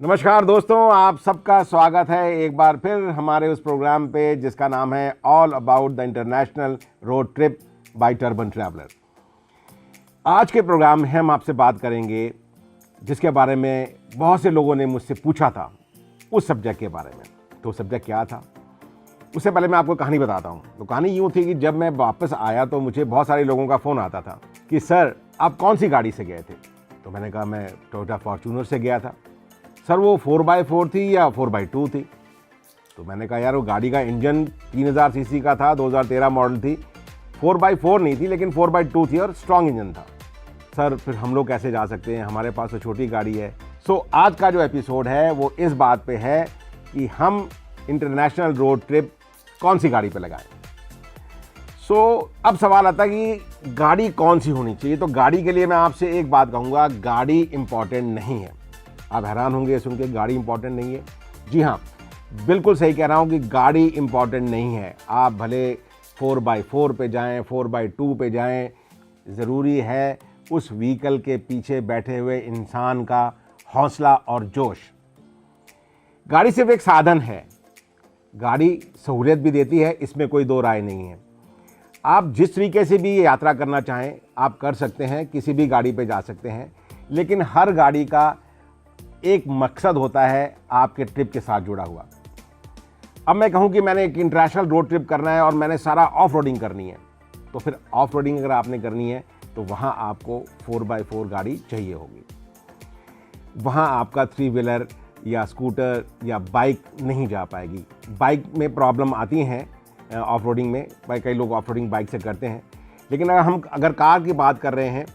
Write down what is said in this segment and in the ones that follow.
नमस्कार दोस्तों, आप सबका स्वागत है एक बार फिर हमारे उस प्रोग्राम पे जिसका नाम है all about the international road trip by turban traveller. आज के प्रोग्राम में हम आपसे बात करेंगे जिसके बारे में बहुत से लोगों ने मुझसे पूछा था, उस सब्जेक्ट के बारे में। तो सब्जेक्ट क्या था, उससे पहले मैं आपको कहानी बताता हूँ। तो कहानी यूँ थी कि जब मैं वापस आया तो मुझे बहुत सारे लोगों का फ़ोन आता था कि सर आप कौन सी गाड़ी से गए थे। तो मैंने कहा मैं टोयोटा फॉर्च्यूनर से गया था। सर वो 4x4 थी या 4x2 थी। तो मैंने कहा यार वो गाड़ी का इंजन 3000 सीसी का था, 2013 मॉडल थी, 4x4 नहीं थी लेकिन 4x2 थी और स्ट्रॉन्ग इंजन था। सर फिर हम लोग कैसे जा सकते हैं, हमारे पास तो छोटी गाड़ी है। आज का जो एपिसोड है वो इस बात पे है कि हम इंटरनेशनल रोड ट्रिप कौन सी गाड़ी पे लगाएं। अब सवाल आता है कि गाड़ी कौन सी होनी चाहिए। तो गाड़ी के लिए मैं आपसे एक बात कहूँगा, गाड़ी इम्पॉर्टेंट नहीं है। आप हैरान होंगे सुन के, गाड़ी इंपॉर्टेंट नहीं है। जी हाँ, बिल्कुल सही कह रहा हूँ कि गाड़ी इंपॉर्टेंट नहीं है। आप भले 4x4 पे जाएं, 4x2 पे जाएं, ज़रूरी है उस व्हीकल के पीछे बैठे हुए इंसान का हौसला और जोश। गाड़ी सिर्फ एक साधन है, गाड़ी सहूलियत भी देती है, इसमें कोई दो राय नहीं है। आप जिस तरीके से भी ये यात्रा करना चाहें आप कर सकते हैं, किसी भी गाड़ी पे जा सकते हैं, लेकिन हर गाड़ी का एक मकसद होता है आपके ट्रिप के साथ जुड़ा हुआ। अब मैं कहूं कि मैंने एक इंटरनेशनल रोड ट्रिप करना है और मैंने सारा ऑफ रोडिंग करनी है, तो फिर ऑफ रोडिंग अगर आपने करनी है तो वहां आपको 4x4 गाड़ी चाहिए होगी। वहां आपका 3 व्हीलर या स्कूटर या बाइक नहीं जा पाएगी। बाइक में प्रॉब्लम आती हैं ऑफ रोडिंग में, कई लोग ऑफ रोडिंग बाइक से करते हैं। लेकिन अगर कार की बात कर रहे हैं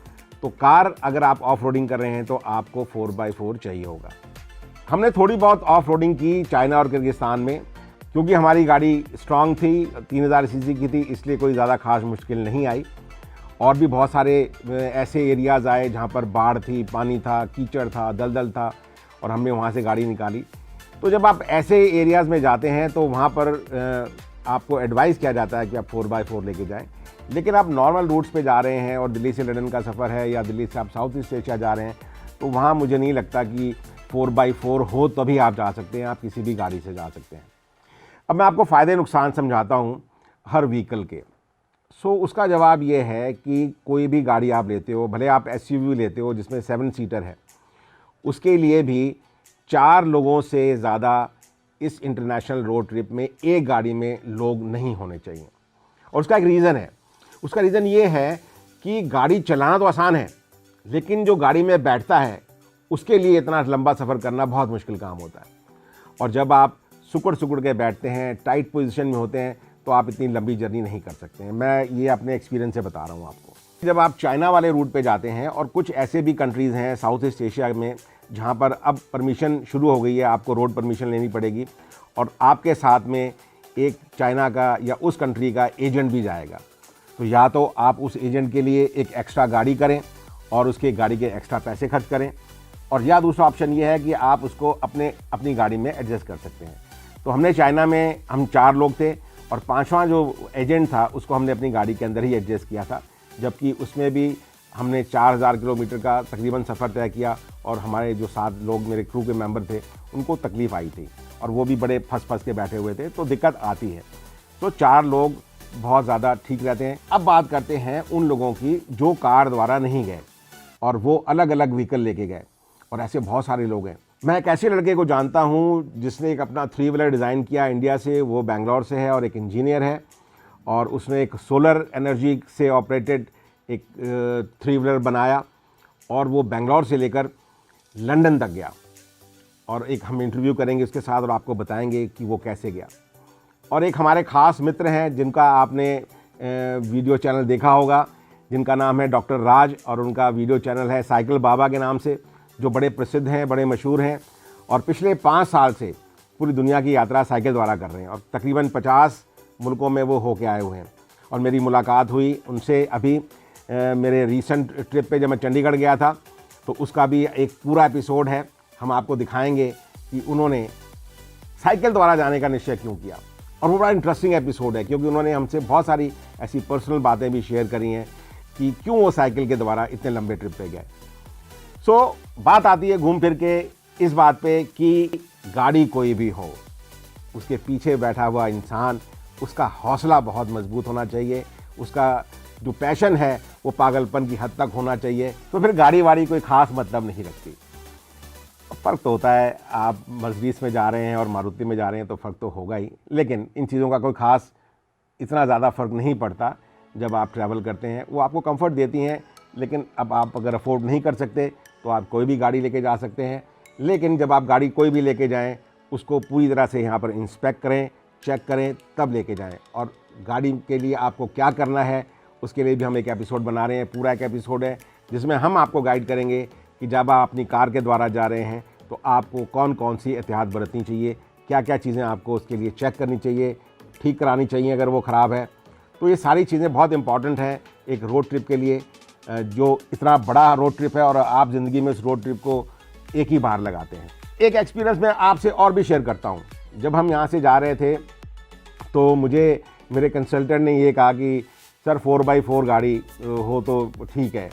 तो कार अगर आप ऑफ रोडिंग कर रहे हैं तो आपको 4x4 चाहिए होगा। हमने थोड़ी बहुत ऑफ रोडिंग की चाइना और किर्गिस्तान में, क्योंकि हमारी गाड़ी स्ट्रांग थी, 3000 सीसी की थी, इसलिए कोई ज़्यादा खास मुश्किल नहीं आई। और भी बहुत सारे ऐसे एरियाज़ आए जहाँ पर बाढ़ थी, पानी था, कीचड़ था, दलदल था, और हमने वहाँ से गाड़ी निकाली। तो जब आप ऐसे एरियाज़ में जाते हैं तो वहाँ पर आपको एडवाइस किया जाता है कि आप 4x4 लेके जाएं। लेकिन आप नॉर्मल रूट्स पे जा रहे हैं और दिल्ली से लंदन का सफ़र है या दिल्ली से आप साउथ ईस्ट एशिया जा रहे हैं, तो वहाँ मुझे नहीं लगता कि 4x4 हो तभी आप जा सकते हैं। आप किसी भी गाड़ी से जा सकते हैं। अब मैं आपको फ़ायदे नुकसान समझाता हूँ हर व्हीकल के। उसका जवाब ये है कि कोई भी गाड़ी आप लेते हो, भले आप SUV लेते हो जिसमें 7 सीटर है, उसके लिए भी 4 लोगों से ज़्यादा इस इंटरनेशनल रोड ट्रिप में एक गाड़ी में लोग नहीं होने चाहिए। और उसका एक रीज़न है। उसका रीज़न ये है कि गाड़ी चलाना तो आसान है, लेकिन जो गाड़ी में बैठता है उसके लिए इतना लंबा सफ़र करना बहुत मुश्किल काम होता है। और जब आप सुकड़ के बैठते हैं, टाइट पोजीशन में होते हैं, तो आप इतनी लंबी जर्नी नहीं कर सकते हैं। मैं ये अपने एक्सपीरियंस से बता रहा हूँ आपको। जब आप चाइना वाले रूट पे जाते हैं, और कुछ ऐसे भी कंट्रीज़ हैं साउथ ईस्ट एशिया में जहाँ पर अब परमिशन शुरू हो गई है, आपको रोड परमिशन लेनी पड़ेगी, और आपके साथ में एक चाइना का या उस कंट्री का एजेंट भी जाएगा। तो या तो आप उस एजेंट के लिए एक एक्स्ट्रा गाड़ी करें और उसके गाड़ी के एक्स्ट्रा पैसे खर्च करें, और या दूसरा ऑप्शन ये है कि आप उसको अपनी गाड़ी में एडजस्ट कर सकते हैं। तो हमने चाइना में हम 4 लोग थे और 5वां जो एजेंट था उसको हमने अपनी गाड़ी के अंदर ही एडजस्ट किया था, जबकि उसमें भी हमने 4000 किलोमीटर का तकरीबन सफ़र तय किया, और हमारे जो 7 लोग मेरे क्रू के मेंबर थे उनको तकलीफ़ आई थी, और वो भी बड़े फंस के बैठे हुए थे, तो दिक्कत आती है। तो 4 लोग बहुत ज़्यादा ठीक रहते हैं। अब बात करते हैं उन लोगों की जो कार द्वारा नहीं गए और वो अलग अलग व्हीकल लेके गए, और ऐसे बहुत सारे लोग हैं। मैं एक ऐसे लड़के को जानता हूँ जिसने एक अपना 3 व्हीलर डिज़ाइन किया इंडिया से, वो बेंगलोर से है और एक इंजीनियर है, और उसने एक सोलर एनर्जी से ऑपरेटेड एक 3 व्हीलर बनाया, और वो बेंगलोर से लेकर लंदन तक गया। और एक हम इंटरव्यू करेंगे उसके साथ और आपको बताएंगे कि वो कैसे गया। और एक हमारे ख़ास मित्र हैं जिनका आपने वीडियो चैनल देखा होगा, जिनका नाम है डॉक्टर राज, और उनका वीडियो चैनल है साइकिल बाबा के नाम से, जो बड़े प्रसिद्ध हैं, बड़े मशहूर हैं, और पिछले 5 साल से पूरी दुनिया की यात्रा साइकिल द्वारा कर रहे हैं, और तकरीबन 50 मुल्कों में वो होके आए हुए हैं। और मेरी मुलाकात हुई उनसे अभी मेरे रीसेंट ट्रिप पे, जब मैं चंडीगढ़ गया था, तो उसका भी एक पूरा एपिसोड है। हम आपको दिखाएंगे कि उन्होंने साइकिल द्वारा जाने का निश्चय क्यों किया, और वो बड़ा इंटरेस्टिंग एपिसोड है क्योंकि उन्होंने हमसे बहुत सारी ऐसी पर्सनल बातें भी शेयर करी हैं कि क्यों वो साइकिल के द्वारा इतने लंबे ट्रिप पे गए। बात आती है घूम फिर के इस बात पे कि गाड़ी कोई भी हो, उसके पीछे बैठा हुआ इंसान, उसका हौसला बहुत मजबूत होना चाहिए, उसका जो पैशन है वो पागलपन की हद तक होना चाहिए, तो फिर गाड़ी वाड़ी कोई ख़ास मतलब नहीं रखती। फ़र्क तो होता है, आप मर्सिडीज़ में जा रहे हैं और मारुति में जा रहे हैं तो फ़र्क तो होगा ही, लेकिन इन चीज़ों का कोई ख़ास इतना ज़्यादा फ़र्क नहीं पड़ता जब आप ट्रैवल करते हैं। वो आपको कंफर्ट देती हैं, लेकिन अब आप अगर अफोर्ड नहीं कर सकते तो आप कोई भी गाड़ी लेके जा सकते हैं। लेकिन जब आप गाड़ी कोई भी लेके जाएं, उसको पूरी तरह से यहाँ पर इंस्पेक्ट करें, चेक करें, तब लेके जाएं। और गाड़ी के लिए आपको क्या करना है उसके लिए भी हम एक एपिसोड बना रहे हैं, पूरा एक एपिसोड है जिसमें हम आपको गाइड करेंगे कि जब आप अपनी कार के द्वारा जा रहे हैं तो आपको कौन कौन सी एहतियात बरतनी चाहिए, क्या क्या चीज़ें आपको उसके लिए चेक करनी चाहिए, ठीक करानी चाहिए अगर वो ख़राब है। तो ये सारी चीज़ें बहुत इंपॉर्टेंट हैं एक रोड ट्रिप के लिए, जो इतना बड़ा रोड ट्रिप है और आप ज़िंदगी में उस रोड ट्रिप को एक ही बार लगाते हैं। एक एक्सपीरियंस मैं आपसे और भी शेयर करता हूँ। जब हम यहाँ से जा रहे थे तो मुझे मेरे कंसल्टेंट ने ये कहा कि सर 4x4 गाड़ी हो तो ठीक है।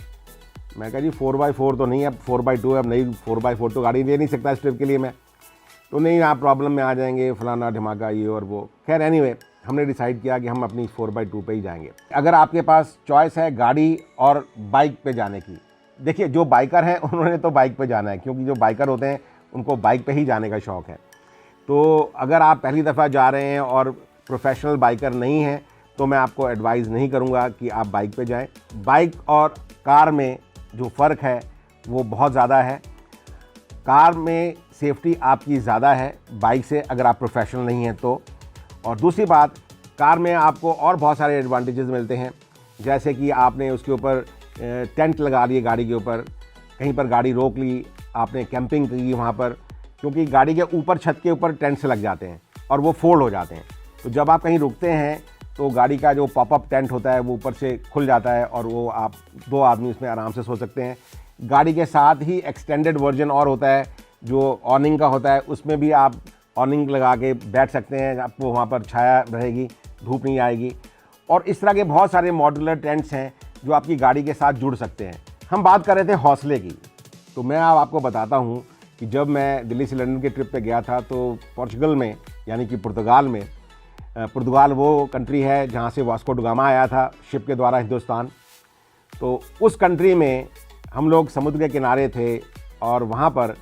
मैं कहा जी 4x4 तो नहीं है, अब 4x2 है, अब नहीं 4x4 तो गाड़ी ले नहीं सकता इस ट्रिप के लिए मैं। तो नहीं, आप प्रॉब्लम में आ जाएंगे, फलाना ढमाका ये और वो। खैर एनीवे, हमने डिसाइड किया कि हम अपनी 4x2 पे ही जाएंगे। अगर आपके पास चॉइस है गाड़ी और बाइक पे जाने की, देखिए जो बाइकर हैं उन्होंने तो बाइक पे जाना है, क्योंकि जो बाइकर होते हैं उनको बाइक पे ही जाने का शौक़ है। तो अगर आप पहली दफ़ा जा रहे हैं और प्रोफेशनल बाइकर नहीं हैं तो मैं आपको एडवाइस नहीं करूंगा कि आप बाइक पे जाएं। बाइक और कार में जो फ़र्क है वो बहुत ज़्यादा है। कार में सेफ्टी आपकी ज़्यादा है बाइक से, अगर आप प्रोफेशनल नहीं हैं तो। और दूसरी बात, कार में आपको और बहुत सारे एडवांटेजेस मिलते हैं, जैसे कि आपने उसके ऊपर टेंट लगा लिए, गाड़ी के ऊपर कहीं पर गाड़ी रोक ली, आपने कैंपिंग की वहाँ पर, क्योंकि गाड़ी के ऊपर छत के ऊपर टेंट से लग जाते हैं और वो फोल्ड हो जाते हैं। तो जब आप कहीं रुकते हैं तो गाड़ी का जो पॉपअप टेंट होता है वो ऊपर से खुल जाता है और वो आप 2 आदमी उसमें आराम से सो सकते हैं। गाड़ी के साथ ही एक्सटेंडेड वर्जन और होता है जो ऑर्निंग का होता है, उसमें भी आप ऑर्निंग लगा के बैठ सकते हैं, आपको वहाँ पर छाया रहेगी, धूप नहीं आएगी। और इस तरह के बहुत सारे मॉड्यूलर टेंट्स हैं जो आपकी गाड़ी के साथ जुड़ सकते हैं। हम बात कर रहे थे हौसले की, तो मैं अब आपको बताता हूँ कि जब मैं दिल्ली से लंदन के ट्रिप पे गया था तो पोर्चुगल में, यानी कि पुर्तगाल में, पुर्तगाल वो कंट्री है जहाँ से वास्को ड गामा आया था शिप के द्वारा हिंदुस्तान। तो उस कंट्री में हम लोग समुद्र के किनारे थे और वहाँ पर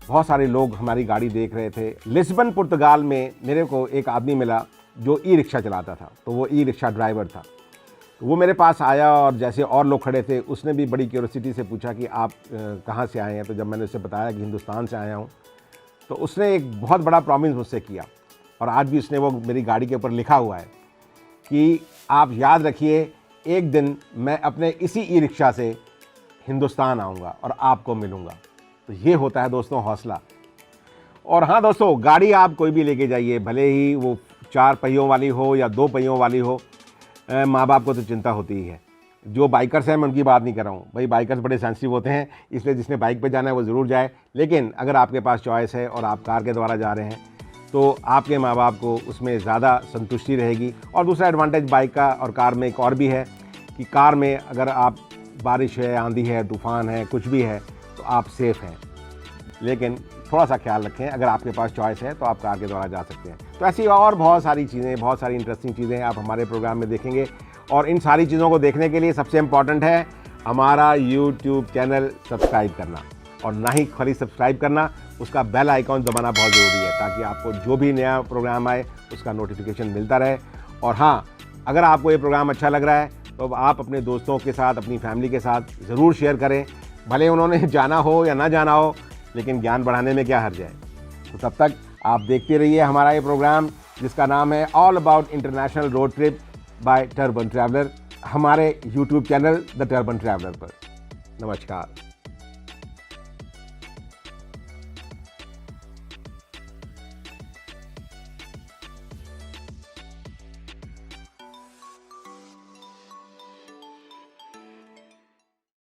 बहुत सारे लोग हमारी गाड़ी देख रहे थे। लिस्बन पुर्तगाल में मेरे को एक आदमी मिला जो ई रिक्शा चलाता था, तो वो ई रिक्शा ड्राइवर था। तो वो मेरे पास आया और जैसे और लोग खड़े थे उसने भी बड़ी क्यूरियोसिटी से पूछा कि आप कहाँ से आए हैं। तो जब मैंने उससे बताया कि हिंदुस्तान से आया हूँ, तो उसने एक बहुत बड़ा प्रॉमिस मुझसे किया और आज भी उसने वो मेरी गाड़ी के ऊपर लिखा हुआ है कि आप याद रखिए, एक दिन मैं अपने इसी ई रिक्शा से हिंदुस्तान आऊँगा और आपको मिलूँगा। तो ये होता है दोस्तों हौसला। और हाँ दोस्तों, गाड़ी आप कोई भी लेके जाइए, भले ही वो 4 पहियों वाली हो या 2 पहियों वाली हो, माँ बाप को तो चिंता होती ही है। जो बाइकर्स हैं मैं उनकी बात नहीं कर रहा हूँ, भाई बाइकर्स बड़े सेंसिटिव होते हैं, इसलिए जिसने बाइक पे जाना है वो ज़रूर जाए। लेकिन अगर आपके पास चॉइस है और आप कार के द्वारा जा रहे हैं तो आपके माँ बाप को उसमें ज़्यादा संतुष्टि रहेगी। और दूसरा एडवांटेज बाइक का और कार में एक और भी है कि कार में अगर आप बारिश है, आंधी है, तूफ़ान है, कुछ भी है तो आप सेफ़ हैं। लेकिन थोड़ा सा ख्याल रखें, अगर आपके पास चॉइस है तो आप कार के द्वारा जा सकते हैं। तो ऐसी और बहुत सारी चीज़ें, बहुत सारी इंटरेस्टिंग चीज़ें आप हमारे प्रोग्राम में देखेंगे। और इन सारी चीज़ों को देखने के लिए सबसे इम्पॉर्टेंट है हमारा यूट्यूब चैनल सब्सक्राइब करना, और ना ही खाली सब्सक्राइब करना, उसका बेल आइकॉन दबाना बहुत ज़रूरी है ताकि आपको जो भी नया प्रोग्राम आए उसका नोटिफिकेशन मिलता रहे। और हाँ, अगर आपको ये प्रोग्राम अच्छा लग रहा है तो आप अपने दोस्तों के साथ, अपनी फैमिली के साथ ज़रूर शेयर करें, भले उन्होंने जाना हो या ना जाना हो, लेकिन ज्ञान बढ़ाने में क्या हर्ज है। तो तब तक आप देखते रहिए हमारा ये प्रोग्राम जिसका नाम है all about international road trip by turban Traveller, हमारे YouTube channel the Turban Traveller पर। नमस्कार।